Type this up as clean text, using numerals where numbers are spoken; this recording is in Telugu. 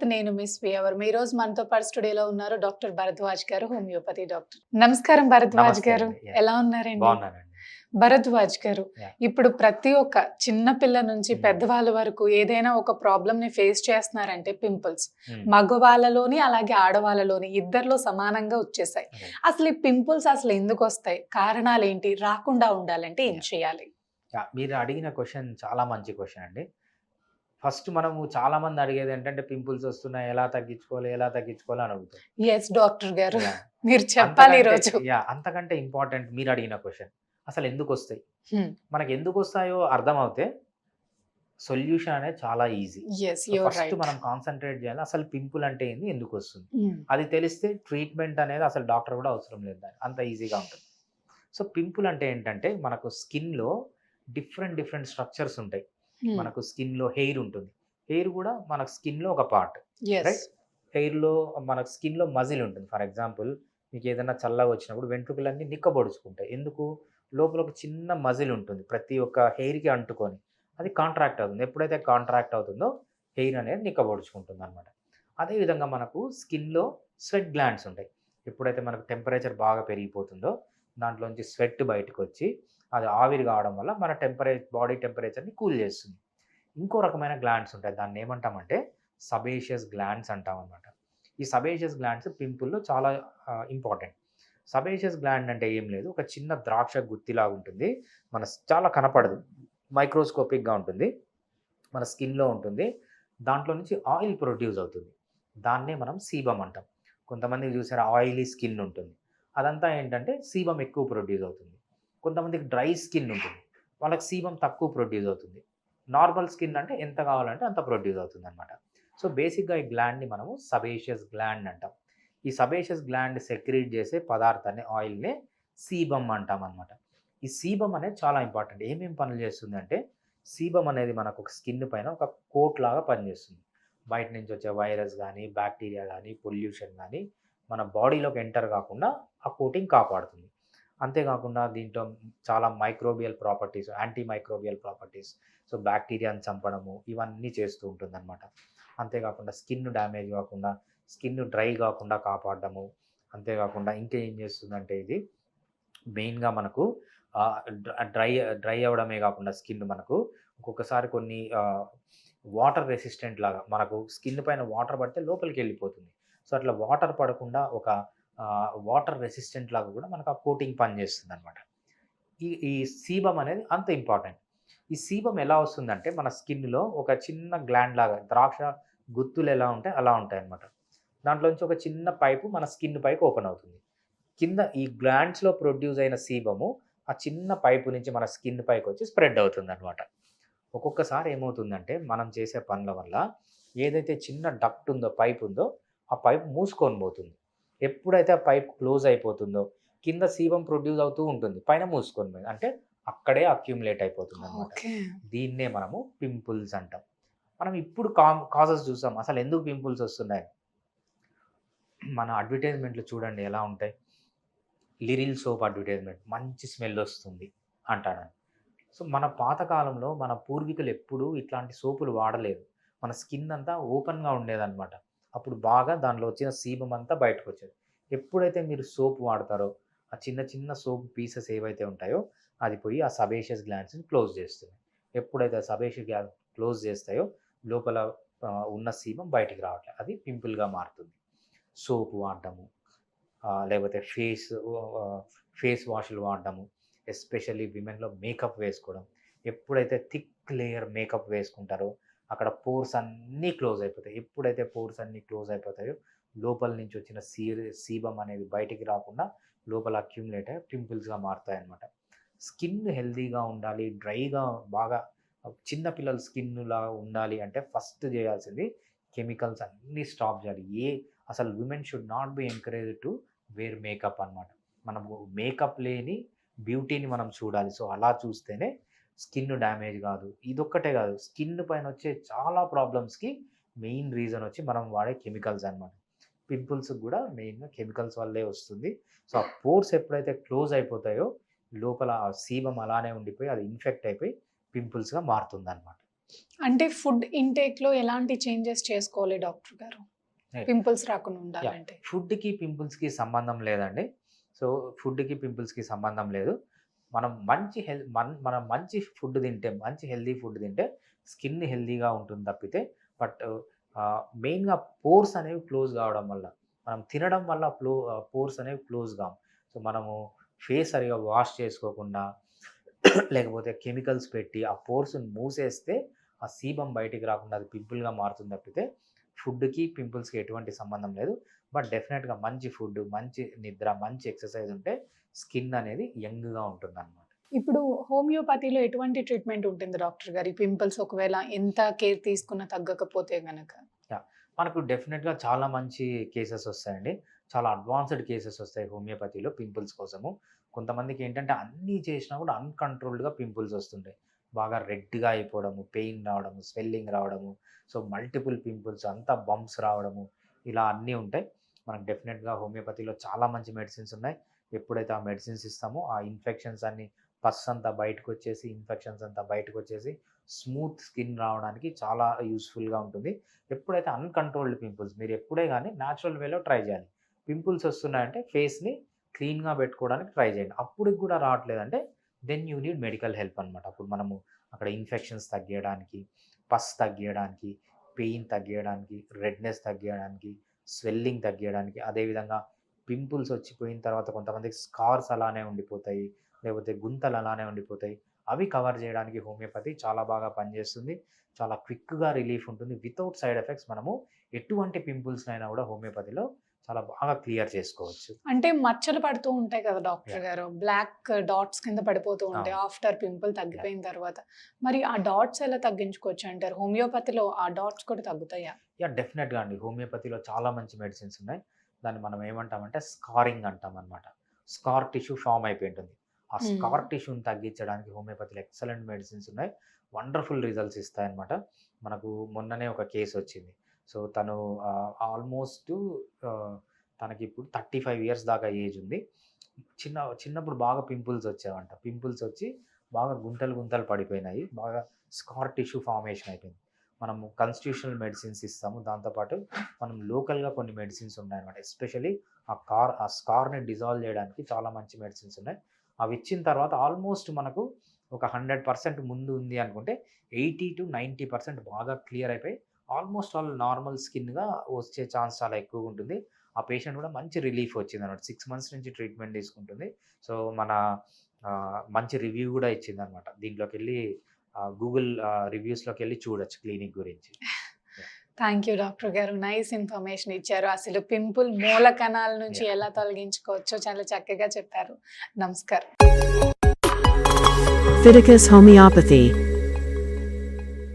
నేను మిస్ వియవర్. ఈరోజు మనతో పాటు స్టూడియోలో ఉన్నారు డాక్టర్ భరద్వాజ్ గారు, హోమియోపతి డాక్టర్. నమస్కారం భరద్వాజ్ నమస్తే గారు. అండి. యాహ్! ఎలా ఉన్నారండి? బాగున్నానండి. భరద్వాజ్ గారు, యాహ్! ఇప్పుడు ప్రతి ఒక్క చిన్న పిల్ల నుంచి హ్మ్. పెద్దవాళ్ళ వరకు ఏదైనా ఒక ప్రాబ్లమ్‌ని ఫేస్ చేస్తున్నారంటే పింపుల్స్. హ్మ్. మగవాళ్ళలోని అలాగే ఆడవాళ్ళలోని ఇద్దరిలో సమానంగా వచ్చేసాయి. రైట్. అసలు ఈ పింపుల్స్ అసలు ఎందుకొస్తాయి? కారణాలేంటి? రాకుండా ఉండాలంటే ఏం యాహ్! చేయాలి? యాహ్! మీరు అడిగిన క్వెషన్ చాలా మంచి క్వెషన్ అండి. ఫస్ట్ మనము చాలామంది అడిగేదేంటంటే పింపుల్స్ వస్తున్నాయి ఎలా తగ్గించుకోవాలి? ఎలా తగ్గించుకోవాలి? అని అడుగుతారు. యెస్ డాక్టర్ గారు. యాహ్! మీరు చెప్పాలి ఈరోజు. అంతకంటే ఇంపార్టెంట్ మీరు అడిగిన క్వెషన్. అసలు ఎందుకొస్తాయి? హ్మ్. మనకు ఎందుకొస్తాయో అర్థమవుతే సొల్యూషన్ అనేది చాలా easy. Yes, so, you are first right. మనం కాన్సంట్రేట్ చేయాలి. అసలు పింపుల్ అంటే ఏంది? ఎందుకొస్తుంది? హ్మ్. అది తెలిస్తే ట్రీట్మెంట్ అనేది అసలు డాక్టర్ కూడా అవసరం లేదు దానికి. అంత ఈజీగా ఉంటుంది. సో, పింపుల్ అంటే ఏంటంటే మనకు స్కిన్‌లో డిఫరెంట్ స్ట్రక్చర్స్ ఉంటాయి. హ్మ్. మనకు స్కిన్‌లో హెయిర్ ఉంటుంది. హెయిర్ కూడా మన స్కిన్‌లో ఒక పార్ట్. యెస్. రైట్? హెయిర్‌లో మన స్కిన్‌లో మజిల్ ఉంటుంది. ఫర్ ఎగ్జాంపుల్ మీకేదైనా చల్లగా వచ్చినప్పుడు వెంట్రుకలన్నీ నిక్కబొడుచుకుంటాయి. ఎందుకు? లోపల ఒక చిన్న మజిల్ ఉంటుంది. ప్రతి ఒక్క హెయిర్‌కి అంటుకొని. అది కాంట్రాక్ట్ అవుతుంది. ఎప్పుడైతే కాంట్రాక్ట్ అవుతుందో హెయిర్ అనేది నిక్కబొడుచుకుంటుందనమాట. అదే విధంగా మనకు స్కిన్‌లో స్వెట్ గ్లాండ్స్ ఉంటాయి. ఎప్పుడైతే మనకు టెంపరేచర్ బాగా పెరిగిపోతుందో దాంట్లోంచి స్వెట్ బయటకొచ్చి అది ఆవిరి కావడం వల్ల మన బాడీ టెంపరేచర్‌ని కూల్ చేస్తుంది. ఇంకో రకమైన గ్లాండ్స్ ఉంటాయి. దాన్నేమంటామంటే సబేషియస్ గ్లాండ్స్ అంటామనమాట. ఈ సబేషియస్ గ్లాండ్స్ పింపుల్‌లో చాలా ఇంపార్టెంట్. సబేషియస్ గ్లాండ్ అంటే ఏం లేదు. ఒక చిన్న ద్రాక్ష గుత్తిలాగా ఉంటుంది. చాలా కనపడదు. మైక్రోస్కోపిక్‌గా ఉంటుంది. మన స్కిన్‌లో ఉంటుంది. దాంట్లో నుంచి ఆయిల్ ప్రొడ్యూస్ అవుతుంది. దాన్నే మనం సీబమ్ అంటాం. కొంతమందికి చూసారా ఆయిలీ స్కిన్ ఉంటుంది. అదంతా ఏంటంటే సీబమ్ ఎక్కువ ప్రొడ్యూస్ అవుతుంది. కొంతమందికి డ్రై స్కిన్ ఉంటుంది. వాళ్ళకి సీబమ్ తక్కువ ప్రొడ్యూస్ అవుతుంది. నార్మల్ స్కిన్ అంటే ఎంత కావాలంటే అంత ప్రొడ్యూస్ అవుతుందనమాట. సో, బేసిక్‌గా ఈ గ్లాండ్‌ని మనము సబేషియస్ గ్లాండ్ అంటాం. ఈ సబేషియస్ గ్లాండ్ సెక్రీట్ చేసే పదార్థాన్ని ఆయిల్‌నే సీబమ్ అంటామనమాట. ఈ సీబమ్ అనేది చాలా ఇంపార్టెంట్. ఏమేం పనులు చేస్తుందంటే సీబమ్ అనేది మనకు ఒక స్కిన్ పైన ఒక కోట్ లాగా పనిచేస్తుంది. బయట నుంచి వచ్చే వైరస్ గానీ, బాక్టీరియా గానీ, పొల్యూషన్ గానీ మన బాడీలోకి ఎంటర్ కాకుండా ఆ కోటింగ్ కాపాడుతుంది. అంతేకాకుండా దీంట్లో చాలా microbial properties, anti microbial properties so, బాక్టీరియాని చంపడము ఇవన్నీ చేస్తూ ఉంటుందనమాట. అంతేకాకుండా స్కిన్ డ్యామేజ్ కాకుండా, స్కిన్ డ్రై కాకుండా కాపాడడము. అంతేకాకుండా ఇంకా ఏం చేస్తుందంటే ఇది మెయిన్‌గా మనకు ఆహ్, డ్రై డ్రై అవ్వడమే కాకుండా స్కిన్ మనకు ఒక్కొక్కసారి కొన్ని వాటర్ రెసిస్టెంట్ లాగా మనకు స్కిన్ పైన వాటర్ పడితే లోపలికెళ్ళిపోతుంది. సో, అట్లా వాటర్ పడకుండా ఒక వాటర్ రెసిస్టెంట్ లాగా కూడా మనకు ఆ కోటింగ్ పనిచేస్తుందనమాట. ఈ సీబమ్ అనేది అంత ఇంపార్టెంట్. ఈ సీబమ్ ఎలా వస్తుందంటే మన స్కిన్‌లో ఒక చిన్న గ్లాండ్ లాగా ద్రాక్ష గుత్తులు ఎలా ఉంటాయి అలా ఉంటాయన్నమాట. దాంట్లోంచి ఒక చిన్న పైపు మన స్కిన్ పైకి ఓపెన్ అవుతుంది. కింద ఈ గ్లాండ్స్‌లో ప్రొడ్యూస్ అయిన సీబము ఆ చిన్న పైపు నుంచి మన స్కిన్ పైకొచ్చి స్ప్రెడ్ అవుతుందనమాట. ఒక్కొక్కసారి ఏమవుతుందంటే మనం చేసే పనుల వల్ల ఏదైతే చిన్న డక్ట్ ఉందో, పైప్ ఉందో ఆ పైప్ మూసుకొని పోతుంది. ఎప్పుడైతే ఆ పైప్ క్లోజ్ అయిపోతుందో కింద సీబమ్ ప్రొడ్యూస్ అవుతూ ఉంటుంది. పైన మూసుకొని పోయింది. అంటే అక్కడే అక్యుములేట్ అయిపోతుందనమాట. ఓకే. దీన్నే మనము పింపుల్స్ అంటాం. మనం ఇప్పుడు కాజెస్ చూసాం. అసలు ఎందుకు పింపుల్స్ వస్తున్నాయి? మన అడ్వర్టైజ్‌మెంట్‌లు చూడండి ఎలా ఉంటాయి. లిరిల్ సోప్ అడ్వర్టైజ్‌మెంట్ మంచి స్మెల్ వస్తుంది అంటాడు. సో, మన పాత కాలంలో మన పూర్వీకులు ఎప్పుడూ ఇట్లాంటి సోపులు వాడలేదు. మన స్కిన్ అంతా ఓపెన్‌గా ఉండేదనమాట. అప్పుడు బాగా దాంట్లో వచ్చిన సీబమ్ అంతా బయటకొచ్చేది. ఎప్పుడైతే మీరు సోప్ వాడతారో, ఆ చిన్న సోప్ పీసెస్ ఏవైతే ఉంటాయో, అది పోయి ఆ సబేషియస్ గ్లాండ్స్‌ని క్లోజ్ చేస్తుంది. ఎప్పుడైతే ఆ సబేషియస్ గ్లాండ్ క్లోజ్ చేస్తాయో, లోపల ఉన్న సీబమ్ బయటికి రావట్లే. అది పింపుల్‌గా మారుతుంది. సోప్ వాడడము, లేకపోతే ఫేస్ వాష్‌లు వాడడము. ఎస్పెషల్లీ విమెన్‌లో మేకప్ వేసుకోవడం. ఎప్పుడైతే థిక్ లేయర్ మేకప్ వేసుకుంటారో, అక్కడ పోర్స్ అన్నీ క్లోజ్ అయిపోతాయి. ఎప్పుడైతే పోర్స్ అన్నీ క్లోజ్ అయిపోతాయో, లోపల నుంచి వచ్చిన సీబమ్ అనేది బయటికి రాకుండా లోపల అక్యుములేట్ అయ్యి పింపుల్స్‌గా మారుతాయన్నమాట. స్కిన్ హెల్తీగా ఉండాలి, డ్రైగా బాగా చిన్న పిల్లల స్కిన్‌లాగా ఉండాలి అంటే ఫస్ట్ చేయాల్సింది కెమికల్స్ అన్నీ స్టాప్ చేయాలి. అసలు women should not be encouraged to wear makeup అన్నమాట. మనము మేకప్ లేని బ్యూటీని మనం చూడాలి. సో, అలా చూస్తేనే స్కిన్ డ్యామేజ్ కాదు. ఇదొక్కటే కాదు. స్కిన్ పైనొచ్చే చాలా ప్రాబ్లమ్స్‌కి మెయిన్ రీజన్ వచ్చి మనం వాడే కెమికల్స్ అన్నమాట. పింపుల్స్‌కి గూడా మెయిన్‌గా కెమికల్స్ వల్లే వస్తుంది. సో, ఆ పోర్స్ ఎప్పుడైతే క్లోజ్ అయిపోతాయో లోపల ఆ సీబమ్ అలానే ఉండిపోయి అది ఇన్ఫెక్ట్ అయిపోయి పింపుల్స్‌గా మారుతుందన్నమాట. అంటే ఫుడ్ ఇంటేక్ లో ఎలాంటి చేంజెస్ చేసుకోవాలి డాక్టర్ గారు Right. పింపుల్స్ రాకుండా ఉండాలంటే? ఫుడ్కి పింపుల్స్కి సంబంధం లేదండి. సో ఫుడ్కి పింపుల్స్కి సంబంధం లేదు. మనం మంచి మనం మంచి ఫుడ్ తింటే, మంచి హెల్దీ ఫుడ్ తింటే స్కిన్ హెల్దీగా ఉంటుంది తప్పితే, బట్ మెయిన్గా పోర్స్ అనేవి క్లోజ్ కావడం వల్ల, మనం తినడం వల్ల పోర్స్ అనేవి క్లోజ్ కావు. సో మనము ఫేస్ సరిగా వాష్ చేసుకోకుండా లేకపోతే కెమికల్స్ పెట్టి ఆ పోర్స్ని మూసేస్తే ఆ సీబం బయటికి రాకుండా అది పింపుల్గా మారుతుంది తప్పితే ఫుడ్కి పింపుల్స్కి ఎటువంటి సంబంధం లేదు. బట్ డెఫినెట్గా మంచి ఫుడ్, మంచి నిద్ర, మంచి ఎక్సర్సైజ్ ఉంటే స్కిన్ అనేది యంగ్గా ఉంటుంది అనమాట. ఇప్పుడు హోమియోపతిలో ఎటువంటి ట్రీట్మెంట్ ఉంటుంది డాక్టర్ గారు? ఈ పింపుల్స్ ఒకవేళ ఎంత కేర్ తీసుకున్నా తగ్గకపోతే గనక? మనకు డెఫినెట్గా చాలా మంచి కేసెస్ వస్తాయండి. చాలా అడ్వాన్స్డ్ కేసెస్ వస్తాయి హోమియోపతిలో పింపుల్స్ కోసము. కొంతమందికి ఏంటంటే అన్నీ చేసినా కూడా అన్‌కంట్రోల్డ్‌గా పింపుల్స్ వస్తుంటాయి. బాగా రెడ్‌గా అయిపోవడము, పెయిన్ రావడము, స్వెల్లింగ్ రావడము, సో మల్టిపుల్ పింపుల్స్, అంతా బంప్స్ రావడము, ఇలా అన్నీ ఉంటాయి. మనకు డెఫినెట్‌గా హోమియోపతిలో చాలా మంచి మెడిసిన్స్ ఉన్నాయి. ఎప్పుడైతే ఆ మెడిసిన్స్ ఇస్తామో ఆ ఇన్ఫెక్షన్స్ అన్నీ, పస్ అంతా బయటకొచ్చేసి, ఇన్ఫెక్షన్స్ అంతా బయటకొచ్చేసి స్మూత్ స్కిన్ రావడానికి చాలా యూజ్‌ఫుల్‌గా ఉంటుంది. ఎప్పుడైతే అన్‌కంట్రోల్డ్ పింపుల్స్, మీరు ఎప్పుడే గానీ న్యాచురల్ వేలో ట్రై చేయాలి. పింపుల్స్ వస్తున్నాయంటే ఫేస్‌ని క్లీన్‌గా పెట్టుకోవడానికి ట్రై చేయండి. అప్పటికి కూడా రావట్లేదంటే then you need medical help అనమాట. అప్పుడు మనము అక్కడ ఇన్ఫెక్షన్స్ తగ్గియడానికి, పస్ తగ్గియడానికి, పెయిన్ తగ్గియడానికి, రెడ్‌నెస్ తగ్గియడానికి, స్వెల్లింగ్ తగ్గియడానికి, అదేవిధంగా పింపుల్స్ వచ్చిపోయిన తర్వాత కొంతమందికి స్కార్స్ అలానే ఉండిపోతాయి, లేకపోతే గుంతలు అలానే ఉండిపోతాయి. అవి కవర్ చేయడానికి హోమియోపతి చాలా బాగా పనిచేస్తుంది. చాలా క్విక్‌గా రిలీఫ్ ఉంటుంది. వితౌట్ సైడ్ ఎఫెక్ట్స్ మనము ఎటువంటి పింపుల్స్‌నైనా కూడా హోమియోపతిలో చాలా బాగా క్లియర్ చేసుకోవచ్చు. అంటే మచ్చలు పడుతూ ఉంటాయి కదా డాక్టర్ యాహ్! గారు. బ్లాక్ డాట్స్ కింద పడిపోతూ ఉంటాయి అవును. After pimple yeah! తగ్గిపోయిన తర్వాత. మరి ఆ డాట్స్ ఎలా తగ్గించుకోవచ్చు అంటారు? హోమియోపతిలో ఆ డాట్స్ కూడా తగ్గుతాయా? డెఫినెట్‌గా అండి. హోమియోపతిలో చాలా మంచి మెడిసిన్స్ ఉన్నాయి. దాన్ని మనం ఏమంటామంటే స్కారింగ్ అంటామనమాట. స్కార్ టిష్యూ ఫార్మ్ అయిపోయి ఉంటుంది. ఆ హ్మ్. స్కార్ టిష్యూని తగ్గించడానికి హోమియోపతిలో ఎక్సలెంట్ మెడిసిన్స్ ఉన్నాయి. వండర్‌ఫుల్ రిజల్ట్స్ ఇస్తాయన్నమాట. మనకు మొన్ననే ఒక కేస్ వచ్చింది. సో తను ఆల్మోస్ట్ తనకిప్పుడు 35 ఇయర్స్ దాకా ఏజ్ ఉంది. చిన్నప్పుడు బాగా పింపుల్స్ వచ్చేవంట. పింపుల్స్ వచ్చి బాగా గుంతలు గుంతలు పడిపోయినాయి. బాగా స్కార్ టిష్యూ ఫార్మేషన్ అయిపోయింది. మనము కాన్స్టిట్యూషనల్ మెడిసిన్స్ ఇస్తాము. దాంతో పాటు మనం లోకల్‌గా కొన్ని మెడిసిన్స్ ఉన్నాయన్నమాట. ఎస్పెషల్లీ ఆ స్కార్‌ని డిజాల్వ్ చేయడానికి చాలా మంచి మెడిసిన్స్ ఉన్నాయి. అవి ఇచ్చిన తర్వాత ఆల్మోస్ట్ మనకు ఒక 100% ముందు ఉంది అనుకుంటే 80-90% బాగా క్లియర్ అయిపోయి ఆల్మోస్ట్ ఆల్ నార్మల్ స్కిన్‌గా వచ్చే ఛాన్స్ చాలా ఎక్కువగా ఉంటుంది. ఆ పేషెంట్ కూడా మంచి రిలీఫ్ వచ్చిందనమాట. 6 మంత్స్ నుంచి ట్రీట్మెంట్ తీసుకుంటుంది. సో మన మంచి రివ్యూ కూడా ఇచ్చిందనమాట. దీంట్లోకెళ్ళి గూగుల్ రివ్యూస్‌లోకెళ్ళి చూడొచ్చు క్లినిక్ గురించి. యాహ్! థ్యాంక్ యూ డాక్టర్ గారు. నైస్ ఇన్ఫర్మేషన్ ఇచ్చారు. అసలు పింపుల్ మూల కణాల నుంచి యాహ్! ఎలా తొలగించుకోవచ్చో చాలా చక్కగా చెప్పారు. నమస్కారం. Fiticus Homeopathy